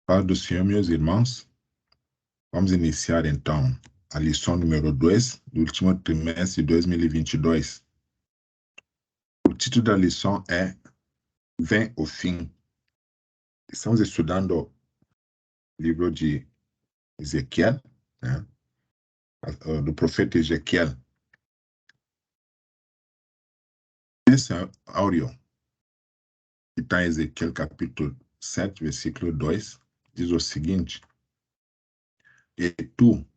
Paz do Senhor, meus irmãos. Vamos iniciar, então, a lição número 2 do último trimestre de 2022. O título da lição é Vem o Fim. Estamos estudando o livro de Ezequiel, né? Do profeta Ezequiel. Esse áudio, que está em Ezequiel capítulo 7, versículo 2, diz o seguinte: E tu,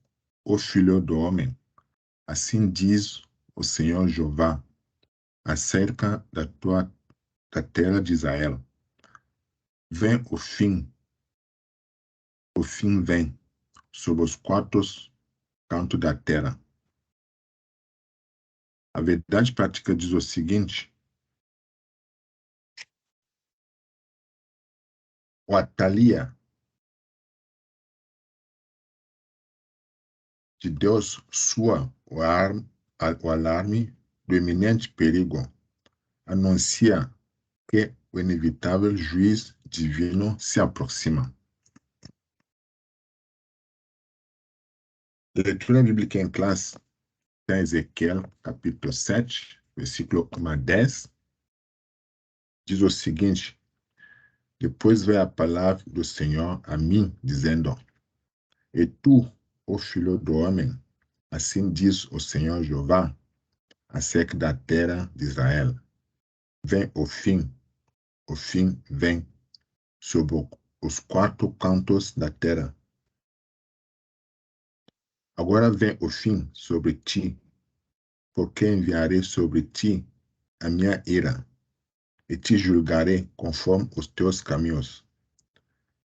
ó filho do homem, assim diz o Senhor Jeová, acerca da terra de Israel. Vem o fim vem sobre os quatro cantos da terra. A verdade prática diz o seguinte: o Atalia de Deus soa o alarme do iminente perigo, anuncia que o inevitável juiz divino se aproxima. A leitura bíblica em classe está em Ezequiel, capítulo 7, versículo 1 a 10, diz o seguinte: Depois veio a palavra do Senhor a mim, dizendo: E tu, ó filho do homem, assim diz o Senhor Jeová, acerca da terra de Israel: Vem o fim vem sobre os quatro cantos da terra. Agora vem o fim sobre ti, porque enviarei sobre ti a minha ira, e te julgarei conforme os teus caminhos.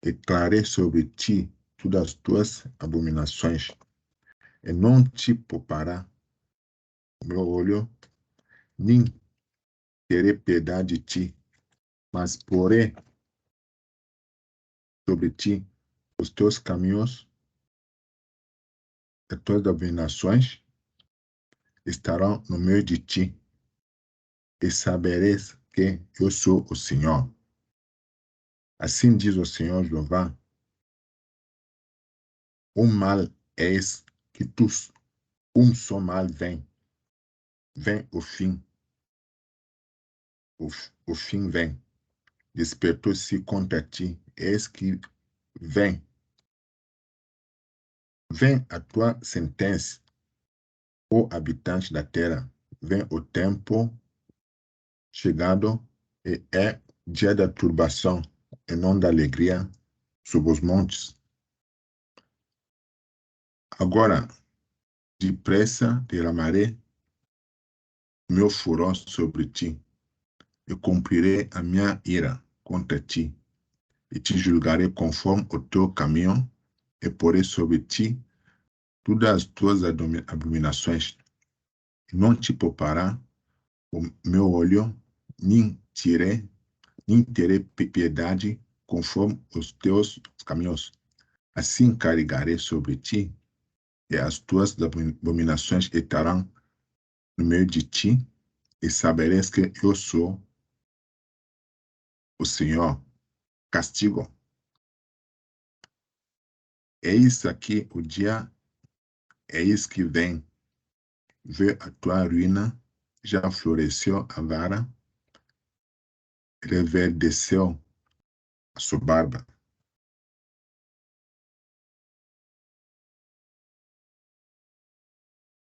E trarei sobre ti todas as tuas abominações, e não te poupará o meu olho, nem terei piedade de ti, mas porei sobre ti os teus caminhos, as tuas abominações estarão no meio de ti, e sabereis que eu sou o Senhor. Assim diz o Senhor Jeová: um mal és que tu, só mal vem o fim, o fim vem, despertou-se contra ti, eis que vem a tua sentença, ó habitante da terra, vem o tempo chegado, e é dia da turbação e não da alegria sobre os montes. Agora, depressa derramarei meu furor sobre ti, e cumprirei a minha ira contra ti, e te julgarei conforme o teu caminho, e porei sobre ti todas as tuas abominações, e não te poupará o meu olho, nem terei piedade conforme os teus caminhos. Assim carregarei sobre ti, e as tuas abominações estarão no meio de ti, e sabereis que eu sou o Senhor. Castigo. Eis aqui o dia, eis que vem. Vê a tua ruína, já floresceu a vara, reverdeceu a sua barba.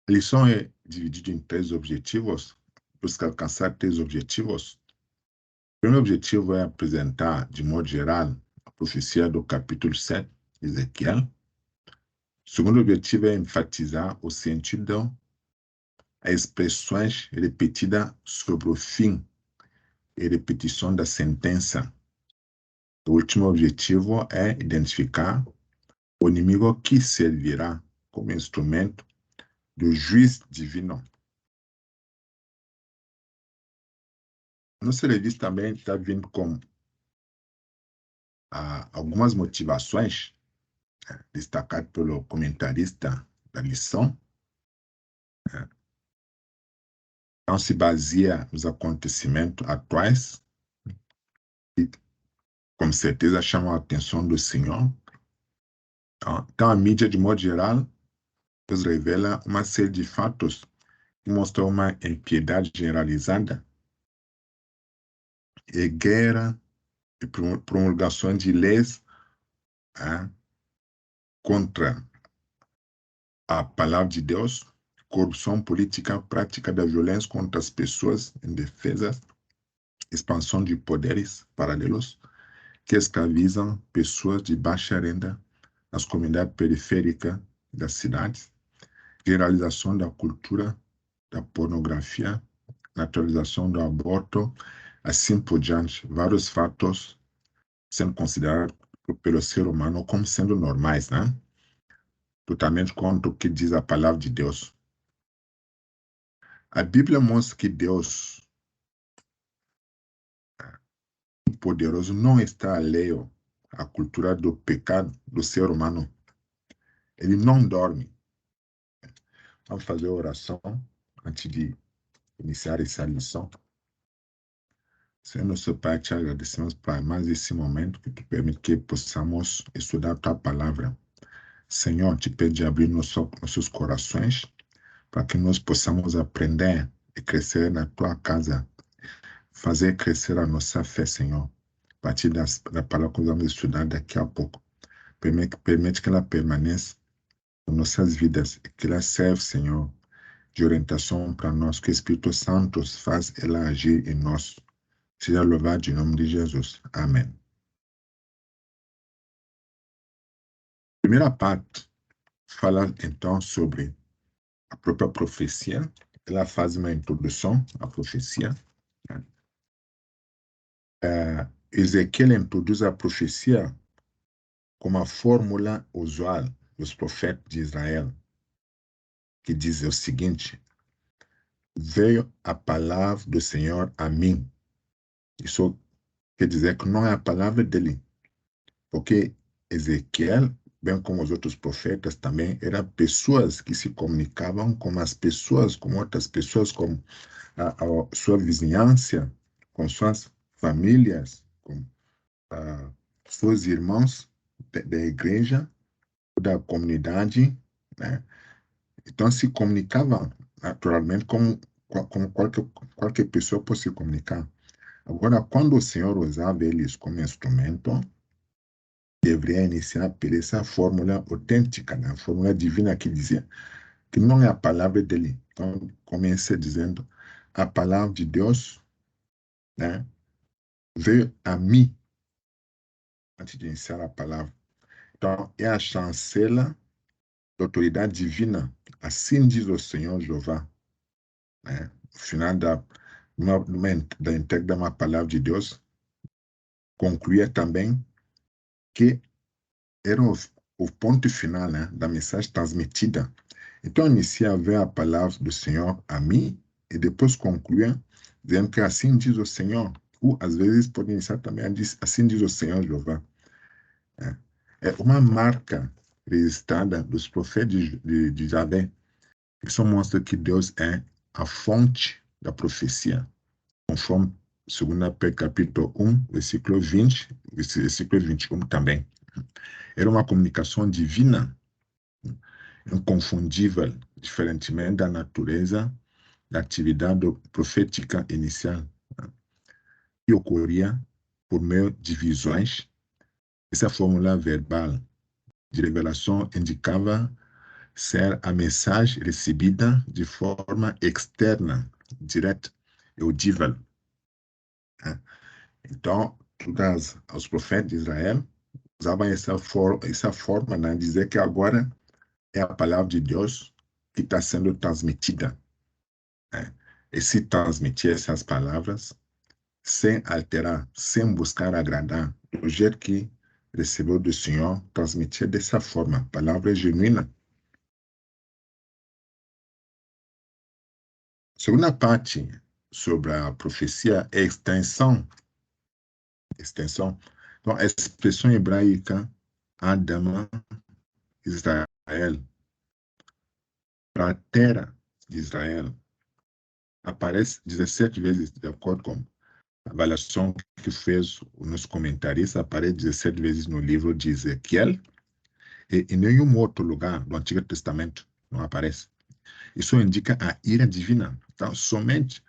A lição é dividida em 3 objetivos. Busca alcançar 3 objetivos. O primeiro objetivo é apresentar, de modo geral, a profecia do capítulo 7 de Ezequiel. O segundo objetivo é enfatizar o sentido, as expressões repetidas sobre o fim e repetição da sentença. O último objetivo é identificar o inimigo que servirá como instrumento do juiz divino. Nossa revista também está vindo com algumas motivações destacadas pelo comentarista da lição. Então, se baseia nos acontecimentos atuais e com certeza chamam a atenção do Senhor. Então, a mídia, de modo geral, nos revela uma série de fatos que mostram uma impiedade generalizada e guerra e promulgação de leis contra a palavra de Deus, corrupção política, prática da violência contra as pessoas indefesas, expansão de poderes paralelos que escravizam pessoas de baixa renda nas comunidades periféricas das cidades, generalização da cultura da pornografia, naturalização do aborto, assim por diante, vários fatos sendo considerados pelo ser humano como sendo normais, né? Totalmente contra o que diz a palavra de Deus. A Bíblia mostra que Deus, poderoso, não está alheio à cultura do pecado do ser humano. Ele não dorme. Vamos fazer oração antes de iniciar essa lição. Senhor, nosso Pai, te agradecemos por mais esse momento que tu permite que possamos estudar a tua palavra. Senhor, te peço de abrir nossos corações para que nós possamos aprender e crescer na tua casa, fazer crescer a nossa fé, Senhor, a partir da palavra que vamos estudar daqui a pouco. Permite que ela permaneça em nossas vidas e que ela serve, Senhor, de orientação para nós, que o Espírito Santo faz ela agir em nós. Seja louvado em nome de Jesus. Amém. A primeira parte fala, então, sobre a própria profecia. Ela faz uma introdução à profecia. Ezequiel introduz a profecia como a fórmula usual dos profetas de Israel, que diz o seguinte: veio a palavra do Senhor a mim. Isso quer dizer que não é a palavra dele, porque Ezequiel, bem como os outros profetas também, eram pessoas que se comunicavam com as pessoas, com outras pessoas, com a sua vizinhança, com suas famílias, com seus irmãos da igreja, da comunidade, né? Então se comunicavam naturalmente como qualquer pessoa pode se comunicar. Agora, quando o Senhor usava eles como instrumento, deveria iniciar por essa fórmula autêntica, né? A fórmula divina que dizia que não é a palavra dele. Então, comecei dizendo, a palavra de Deus, né, veio a mim, antes de iniciar a palavra. Então, é a chancela da autoridade divina. Assim diz o Senhor Jeová, né? No final da entrega de uma palavra de Deus, concluía também que era o ponto final, né, da mensagem transmitida. Então, inicia a ver a palavra do Senhor a mim e depois concluía dizendo que assim diz o Senhor. Ou, às vezes, pode iniciar também a dizer, assim diz o Senhor Jeová. É uma marca registrada dos profetas de Javé. Isso mostra que Deus é a fonte da profecia, conforme 2 Pedro capítulo 1, versículo 20, versículo 21 também. Era uma comunicação divina, inconfundível, diferentemente da natureza da atividade profética inicial, que ocorria por meio de visões. Essa fórmula verbal de revelação indicava ser a mensagem recebida de forma externa, direta e audível. Então, todos os profetas de Israel usavam essa forma de dizer que agora é a palavra de Deus que está sendo transmitida. E se transmitir essas palavras sem alterar, sem buscar agradar, do jeito que recebeu do Senhor, transmitir dessa forma, palavra genuína. Segunda parte sobre a profecia é extensão. Extensão. Então, a expressão hebraica Adama, Israel, para a terra de Israel, aparece 17 vezes, de acordo com A avaliação que fez nos comentaristas aparece 17 vezes no livro de Ezequiel e em nenhum outro lugar do Antigo Testamento não aparece. Isso indica a ira divina. Então, somente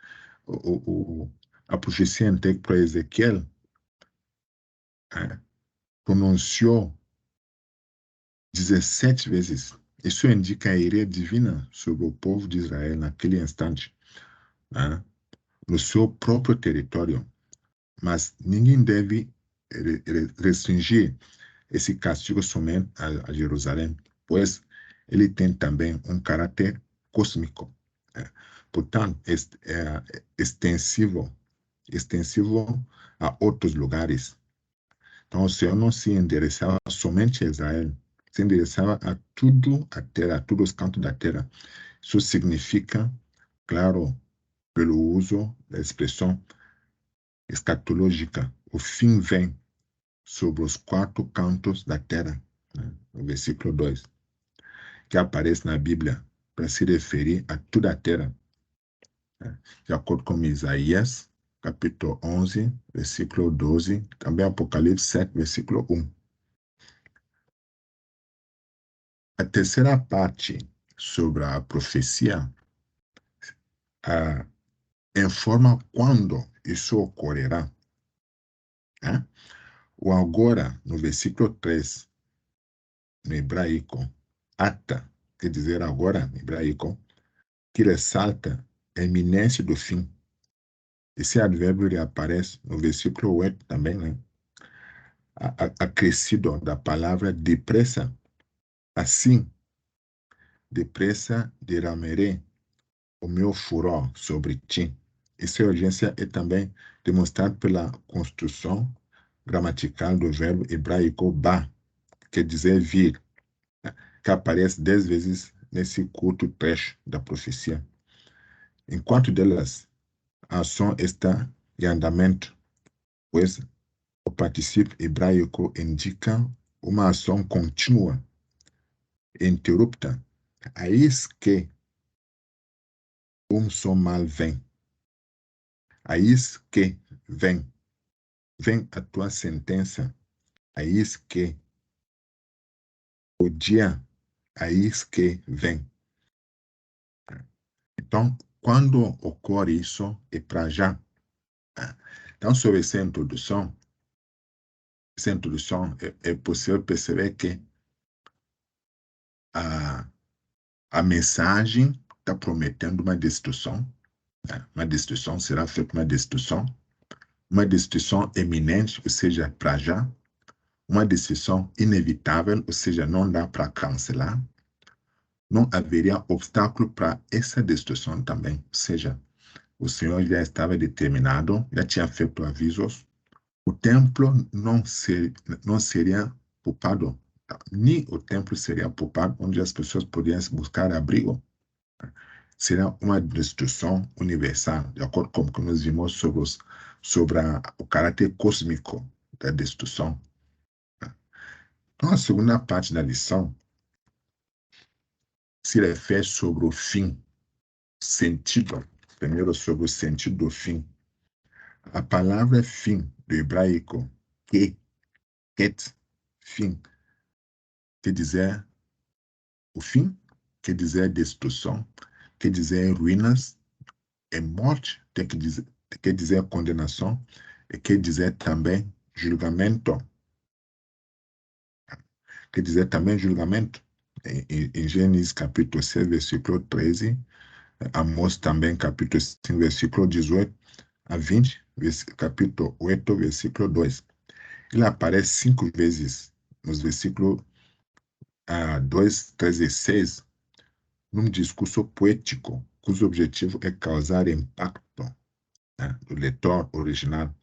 a profecia entregue para Ezequiel pronunciou 17 vezes. Isso indica a ira divina sobre o povo de Israel naquele instante, no seu próprio território. Mas ninguém deve restringir esse castigo somente a Jerusalém, pois ele tem também um caráter cósmico. Portanto, é extensivo a outros lugares. Então, o Senhor não se endereçava somente a Israel, se endereçava a tudo a terra, a todos os cantos da terra. Isso significa, claro, pelo uso da expressão escatológica, o fim vem sobre os 4 cantos da terra, no versículo 2, que aparece na Bíblia para se referir a toda a terra, de acordo com Isaías, capítulo 11, versículo 12, também Apocalipse 7, versículo 1. A terceira parte sobre a profecia informa quando isso ocorrerá. O agora, no versículo 3, no hebraico, ata, quer dizer agora, no hebraico, que ressalta a iminência do fim. Esse advérbio ele aparece no versículo 8 também, né? Acrescido da palavra depressa. Assim, depressa derramarei o meu furor sobre ti. Essa urgência é também demonstrada pela construção gramatical do verbo hebraico ba, quer dizer vir, que aparece 10 vezes nesse curto trecho da profecia. Enquanto delas, a ação está em andamento, pois o particípio hebraico indica uma ação contínua, ininterrupta. Eis que som mal vem. Eis que vem. Vem a tua sentença. Eis que o dia, eis que vem. Então, quando ocorre isso, é para já. Então, sobre essa introdução é possível perceber que a mensagem está prometendo uma destruição. Uma destruição será feita, uma destruição eminente, ou seja, para já, uma destruição inevitável, ou seja, não dá para cancelar. Não haveria obstáculo para essa destruição também, ou seja, o Senhor já estava determinado, já tinha feito avisos. O templo não seria poupado, nem o templo seria poupado, onde as pessoas podiam buscar abrigo. Será uma destruição universal, de acordo com o que nós vimos sobre o caráter cósmico da destruição. Então, a segunda parte da lição se refere sobre o fim, sentido. Primeiro, sobre o sentido do fim. A palavra fim, do hebraico, ket, fim, quer dizer o fim, quer dizer destruição, quer dizer ruínas, é morte, quer dizer condenação, e quer dizer também julgamento. Quer dizer também julgamento. Em Gênesis capítulo 6, versículo 13, Amós também capítulo 5, versículo 18 a 20, capítulo 8, versículo 2. Ele aparece 5 vezes nos versículos 2, 13 e 6, num discurso poético, cujo objetivo é causar impacto, no leitor original.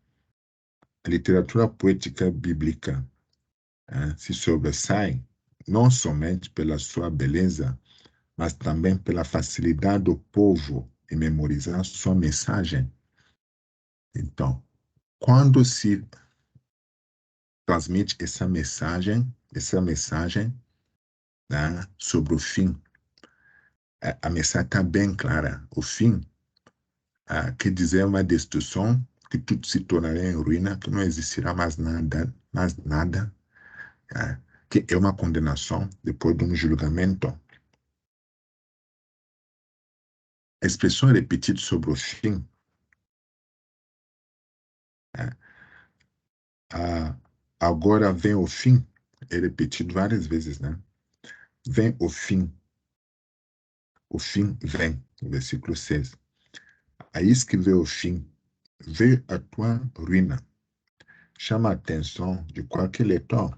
A literatura poética bíblica se sobressai não somente pela sua beleza, mas também pela facilidade do povo em memorizar sua mensagem. Então, quando se transmite essa mensagem sobre o fim, a mensagem está bem clara. O fim quer dizer uma destruição que tudo se tornará em ruína, que não existirá mais nada, que é uma condenação depois de um julgamento. A expressão é repetida sobre o fim. Agora vem o fim, é repetido várias vezes, né? Vem o fim vem, no versículo 6. Aí que vê o fim, vê a tua ruína. Chama a atenção de qualquer leitor,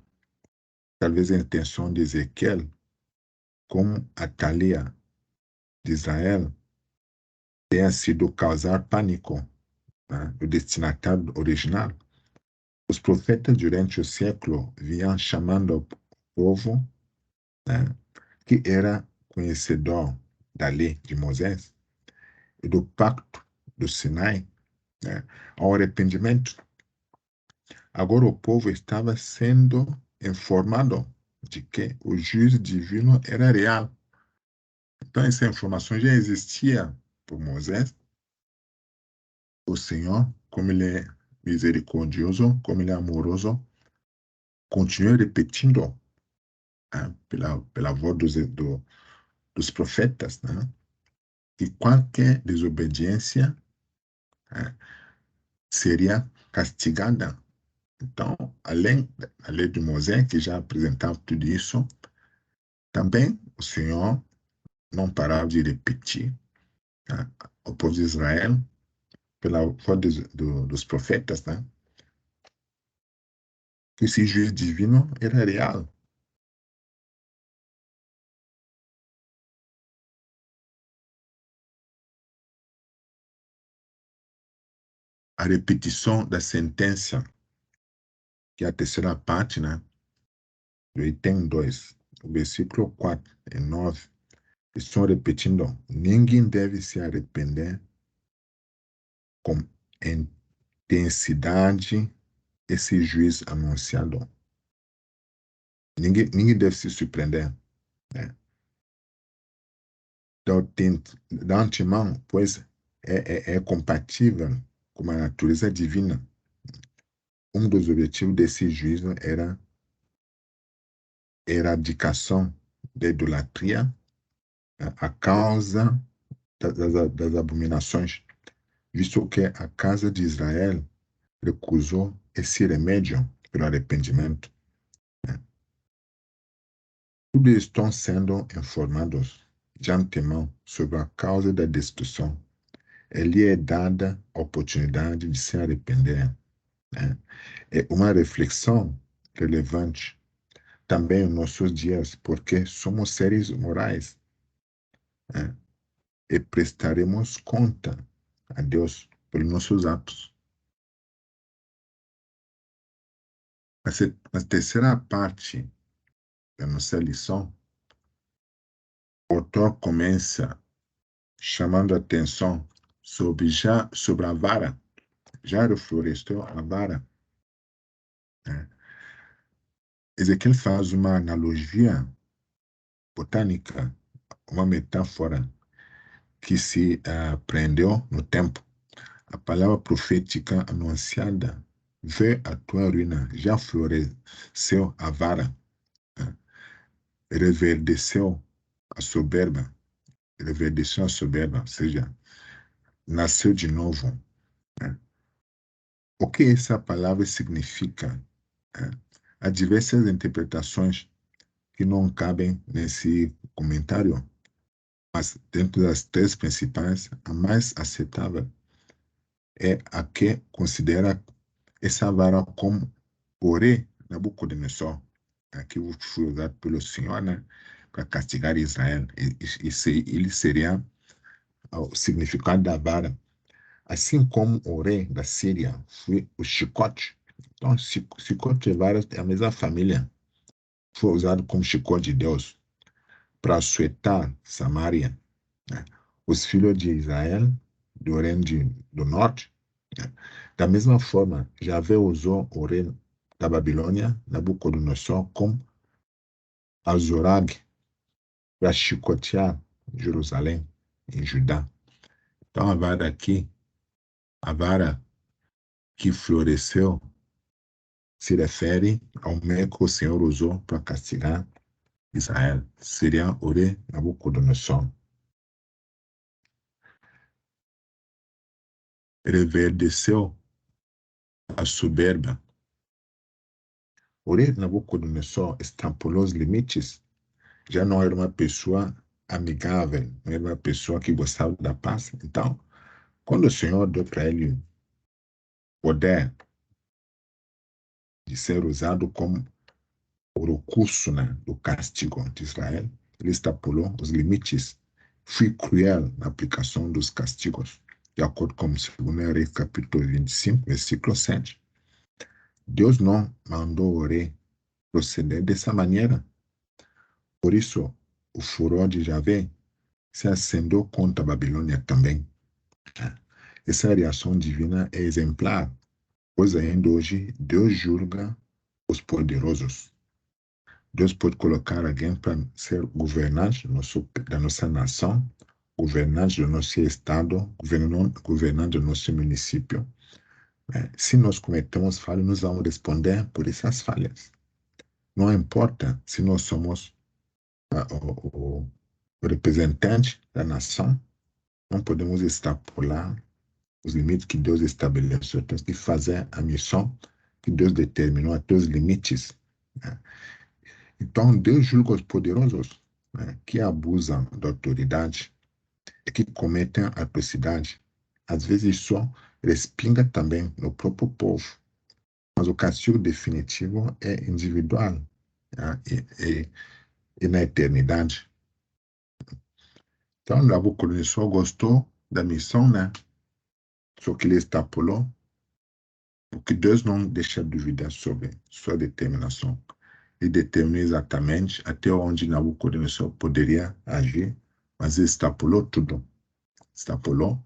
talvez a intenção de Ezequiel, como a Thalia de Israel, tenha sido causar pânico, né, o destinatário original. Os profetas, durante o século, vinham chamando o povo, né, que era conhecedor da lei de Moisés e do pacto do Sinai, né, ao arrependimento. Agora o povo estava sendo informado de que o juízo divino era real. Então, essa informação já existia por Moisés. O Senhor, como Ele é misericordioso, como Ele é amoroso, continua repetindo, né, pela voz dos profetas, né, que qualquer desobediência, né, seria castigada. Então, além da lei de Moisés, que já apresentava tudo isso, também o Senhor não parava de repetir, né, ao povo de Israel, pela voz dos profetas, né, que esse juízo divino era real. A repetição da sentença, que é a terceira parte, né, do item 2, o versículo 4 e 9, estão repetindo: ninguém deve se arrepender com intensidade esse juízo anunciado. Ninguém deve se surpreender, né? Da antemão, pois é compatível com a natureza divina. Um dos objetivos desse juízo era a erradicação da idolatria, a causa das abominações, visto que a casa de Israel recusou esse remédio pelo arrependimento. Todos estão sendo informados de antemão sobre a causa da destruição. Lhe é dada a oportunidade de se arrepender, né? É uma reflexão relevante também em nossos dias, porque somos seres morais, né? E prestaremos conta a Deus pelos nossos atos. Na terceira parte da nossa lição, o autor começa chamando a atenção sobre a vara. Já reflorestou a vara, né? Ezequiel faz uma analogia botânica, uma metáfora que se prendeu no tempo. A palavra profética anunciada: vê a tua ruína, já floresceu a vara, né? Reverdeceu a soberba, ou seja, nasceu de novo, né? O que essa palavra significa, né? Há diversas interpretações que não cabem nesse comentário, mas dentro das três principais, a mais aceitável é a que considera essa vara como Ore Nabucodonosor, que foi usado pelo Senhor, né, para castigar Israel. Ele seria o significado da vara. Assim como o rei da Síria foi o chicote. Então, chicote e vara é a mesma família. Foi usado como chicote de Deus para açoitar Samaria, né? Os filhos de Israel, do reino do norte, né? Da mesma forma, Javé usou o rei da Babilônia, Nabucodonosor, como azorag para chicotear Jerusalém, em Judá. Então, a vara aqui, a vara que floresceu se refere ao meio que o Senhor usou para castigar Israel. Seria o rei Nabucodonosor. Reverdeceu a soberba. O rei Nabucodonosor extrapolou os limites. Já não era uma pessoa amigável, não era uma pessoa que gostava da paz. Então, quando o Senhor deu para ele poder de ser usado como o recurso, né, do castigo de Israel, ele extrapolou os limites. Foi cruel na aplicação dos castigos, de acordo com 2 Reis capítulo 25, versículo 7. Deus não mandou o rei proceder dessa maneira. Por isso, o furor de Javé se acendeu contra a Babilônia também. Essa reação divina é exemplar, pois ainda hoje Deus julga os poderosos. Deus pode colocar alguém para ser governante da nossa nação, governante do nosso estado, governante do nosso município. Se nós cometemos falhas, nós vamos responder por essas falhas. Não importa se nós somos o representante da nação, não podemos extrapolar os limites que Deus estabeleceu. Temos que fazer a missão que Deus determinou até os limites. Então, Deus julga os poderosos, que abusam da autoridade e que cometem atrocidade. Às vezes, isso respinga também no próprio povo. Mas o castigo definitivo é individual, e na eternidade. Então, Nabucodonosor gostou da missão, né? Só que ele extrapolou, porque Deus não deixa dúvida sobre sua determinação. Ele determinou exatamente até onde Nabucodonosor poderia agir, mas ele extrapolou tudo. Extrapolou,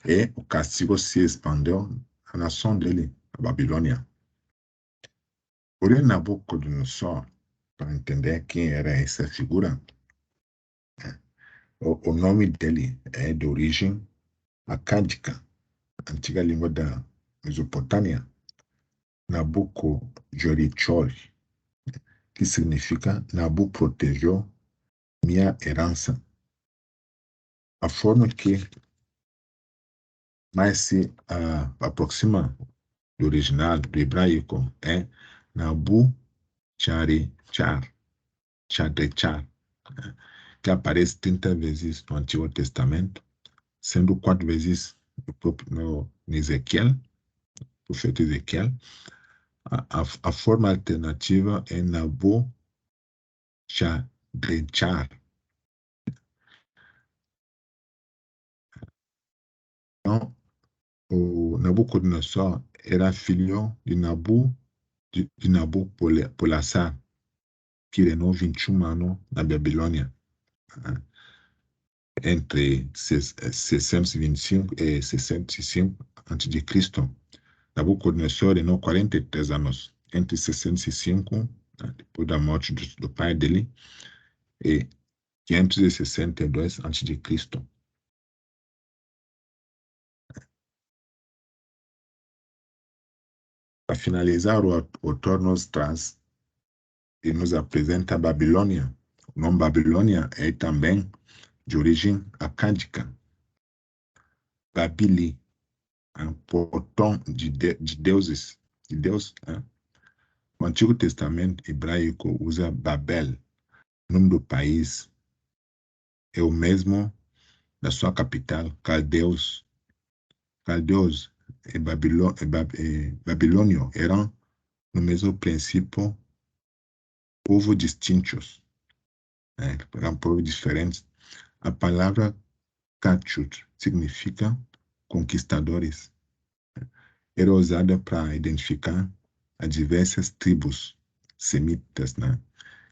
e o castigo se expandeu à nação dele, a Babilônia. O rei Nabucodonosor, para entender quem era essa figura, o nome dele é de origem acádica, antiga língua da Mesopotâmia, Nabucodonosor, que significa Nabu protegeu minha herança. A forma que mais se aproxima do original, do hebraico, é Nabu Char, que aparece 30 vezes no Antigo Testamento, sendo 4 vezes no Ezequiel, profeta Ezequiel. A forma alternativa é Nabu Char. Então, o Nabucodonosor era filho de Nabopolassar, que reinou 21 anos na Babilônia, entre 625 e 605 a.C. Nabucodonosor reinou 43 anos, entre 605, depois da morte do pai dele, e 562 a.C. Para finalizar, o autor nos traz e nos apresenta a Babilônia. O nome Babilônia é também de origem acádica. Babili, portão de deuses, de Deus. O Antigo Testamento hebraico usa Babel. O nome do país é o mesmo da sua capital, Caldeus. Caldeus e Babilônio eram, no mesmo princípio, povos distintos, eram povos diferentes. A palavra Kachut significa conquistadores. Era usada para identificar as diversas tribos semitas,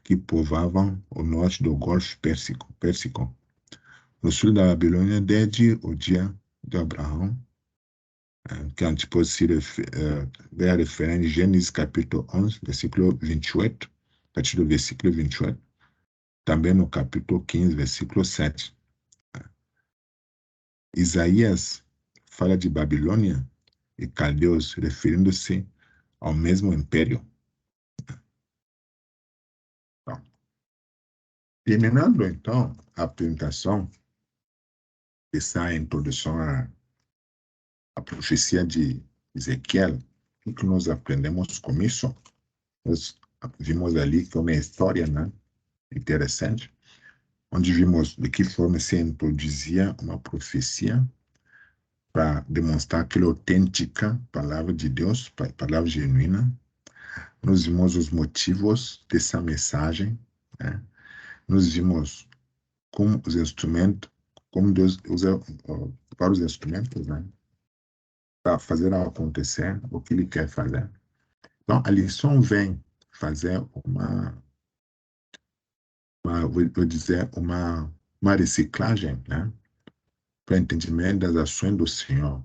que povoavam o norte do Golfo Pérsico. No sul da Babilônia, desde o dia de Abraão, que a gente pode ver a referência em Gênesis capítulo 11, versículo 28, a partir do versículo 28, também no capítulo 15, versículo 7. Isaías fala de Babilônia e caldeus, referindo-se ao mesmo império. Então, terminando, então, a apresentação, essa introdução à profecia de Ezequiel, o que nós aprendemos com isso? Nós vimos ali que é uma história, né, interessante, onde vimos de que forma se introduzia uma profecia para demonstrar aquela autêntica palavra de Deus, palavra genuína. Nós vimos os motivos dessa mensagem, né? Nós vimos como os instrumentos, como Deus usa vários instrumentos, né, para fazer acontecer o que Ele quer fazer. Então, a lição vem fazer vou dizer, uma reciclagem, né, para entendimento das ações do Senhor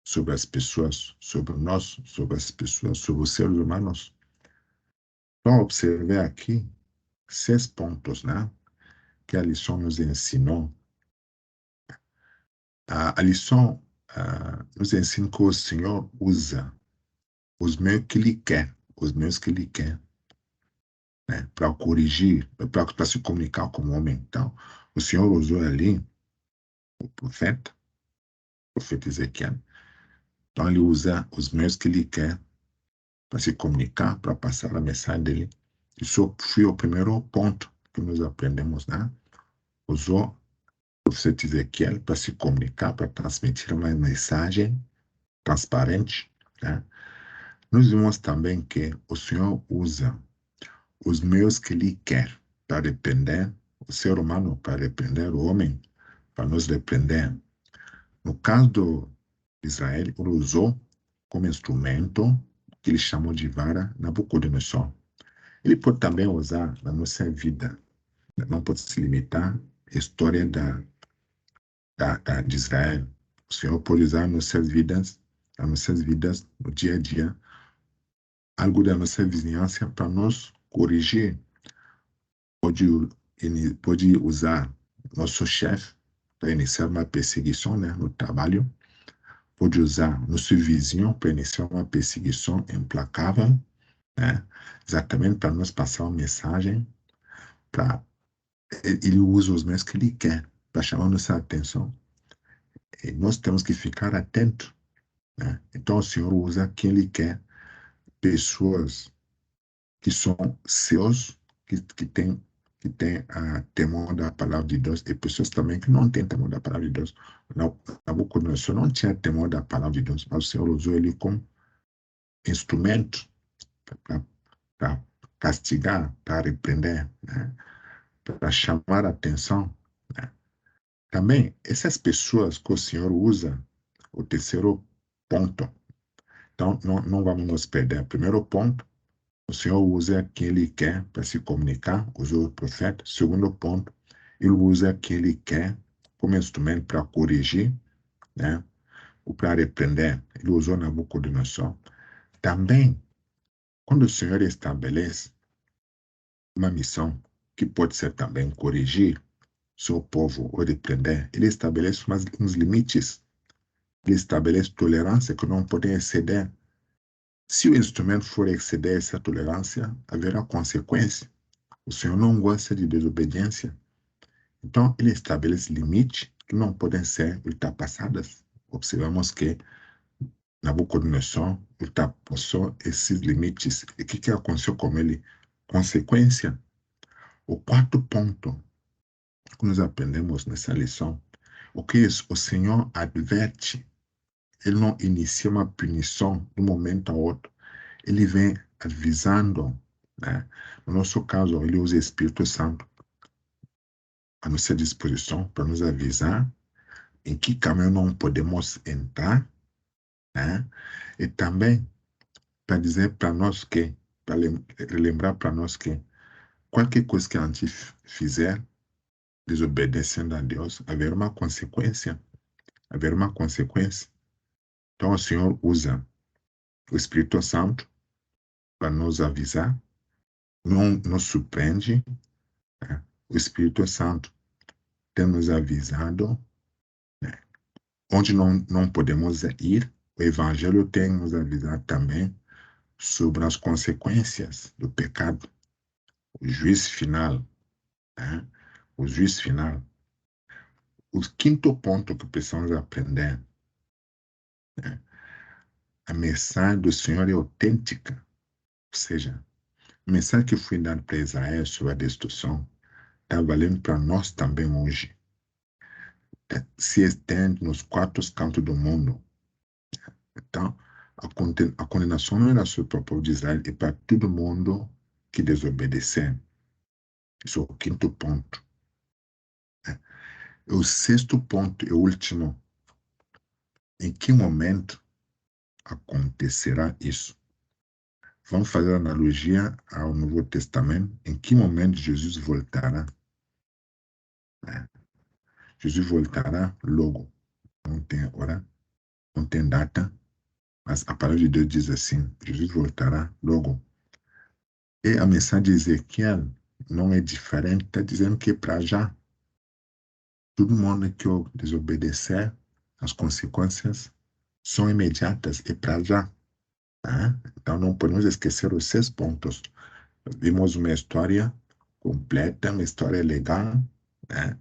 sobre as pessoas, sobre nós, sobre as pessoas, sobre os seres humanos. Então, observei aqui 6 pontos, né, que a lição nos ensinou. A lição nos ensina que o Senhor usa os meios que Ele quer, os meios que Ele quer, né, para corrigir, para se comunicar com o homem. Então, o Senhor usou ali o profeta Ezequiel. Então, ele usa os meios que Ele quer para se comunicar, para passar a mensagem dele. Isso foi o primeiro ponto que nós aprendemos, né? Usou o profeta Ezequiel para se comunicar, para transmitir uma mensagem transparente, né? Nós vimos também que o Senhor usa os meios que Ele quer para repreender o ser humano, para repreender o homem, para nos repreender. No caso de Israel, ele usou como instrumento que ele chamou de vara Nabucodonosor. Ele pode também usar na nossa vida. Não pode se limitar à história de Israel. O Senhor pode usar nas nossas vidas, no dia a dia, algo da nossa vizinhança para nos corrigir. Pode usar nosso chefe para iniciar uma perseguição, né, no trabalho. Pode usar nosso vizinho para iniciar uma perseguição implacável, né, exatamente para nos passar uma mensagem. Ele usa os meios que ele quer para chamar nossa atenção. E nós temos que ficar atentos, né? Então, o Senhor usa quem Ele quer, pessoas que são seus, que têm temor da palavra de Deus, e pessoas também que não têm temor da palavra de Deus. Nabucodonosor não tinha temor da palavra de Deus, mas o Senhor usou ele como instrumento para castigar, para repreender, né? Para chamar a atenção, né? Também, essas pessoas que o Senhor usa, o terceiro ponto. Então, não vamos nos perder. Primeiro ponto, o Senhor usa quem Ele quer para se comunicar, usou o profeta. Segundo ponto, Ele usa quem Ele quer como instrumento para corrigir, né, ou para repreender. Ele usou Nabucodonosor. Também, quando o Senhor estabelece uma missão, que pode ser também corrigir seu povo ou repreender, Ele estabelece uns limites. Ele estabelece tolerância que não podem exceder. Se o instrumento for exceder essa tolerância, haverá consequência. O Senhor não gosta de desobediência. Então, ele estabelece limites que não podem ser ultrapassados. Observamos que Nabucodonosor ultrapassou esses limites. E o que aconteceu com ele? Consequência. O quarto ponto que nós aprendemos nessa lição, o que é isso? O Senhor adverte. Ele não inicia uma punição de um momento a outro. Ele vem avisando, né? No nosso caso, ele usa o Espírito Santo à nossa disposição para nos avisar em que caminho não podemos entrar, né? E também para dizer para nós que, para lembrar para nós que qualquer coisa que a gente fizer desobedecendo a Deus, haverá uma consequência, haverá uma consequência. Então o Senhor usa o Espírito Santo para nos avisar, não nos surpreende, né? O Espírito Santo tem nos avisado, né, onde não podemos ir, o Evangelho tem nos avisar também sobre as consequências do pecado, o juízo final, né? O juízo final. O quinto ponto que precisamos aprender, né? A mensagem do Senhor é autêntica, ou seja, a mensagem que foi dada para Israel sobre a destruição está valendo para nós também hoje. Se estende nos quatro cantos do mundo. Então, a condenação não era sobre o povo de Israel, é para todo mundo que desobedecer. Isso é o quinto ponto. O sexto ponto e último. Em que momento acontecerá isso? Vamos fazer analogia ao Novo Testamento. Em que momento Jesus voltará? Jesus voltará logo. Não tem hora, não tem data, mas a palavra de Deus diz assim: Jesus voltará logo. E a mensagem de Ezequiel não é diferente, está dizendo que para já. Todo mundo que desobedecer, as consequências são imediatas e para já. Tá? Então não podemos esquecer os 6 pontos. Vimos uma história completa, uma história legal, né?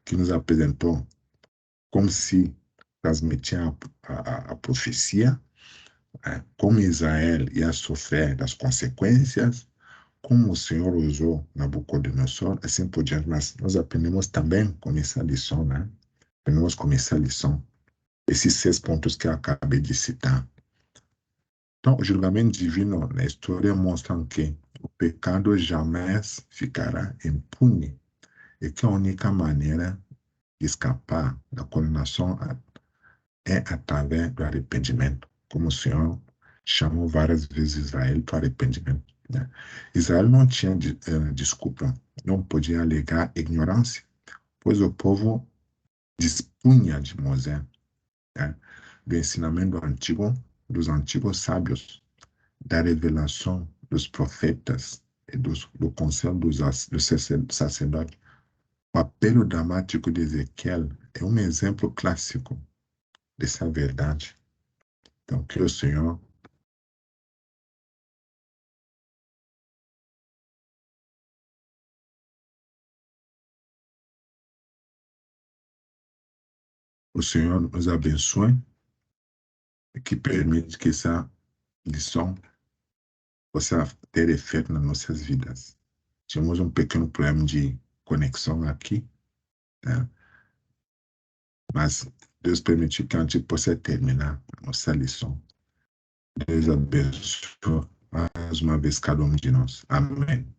Que nos apresentou como se transmitia a profecia, né? Como Israel ia sofrer das consequências, como o Senhor usou Nabucodonosor, assim por diante. Mas nós aprendemos também com essa lição, né? Aprendemos com essa lição. Esses 6 pontos que eu acabei de citar. Então, o julgamento divino na história mostra que o pecado jamais ficará impune e que a única maneira de escapar da condenação é através do arrependimento, como o Senhor chamou várias vezes Israel para o arrependimento. Né? Israel não tinha desculpa, não podia alegar ignorância, pois o povo dispunha de Moisés, né? Do ensinamento antigo, dos antigos sábios, da revelação dos profetas e do conselho dos sacerdotes. O apelo dramático de Ezequiel é um exemplo clássico dessa verdade. Então, que o Senhor nos abençoe e que permite que essa lição possa ter efeito nas nossas vidas. Tivemos um pequeno problema de conexão aqui, né? Mas Deus permitiu que a gente possa terminar a nossa lição. Deus abençoe mais uma vez cada um de nós. Amém.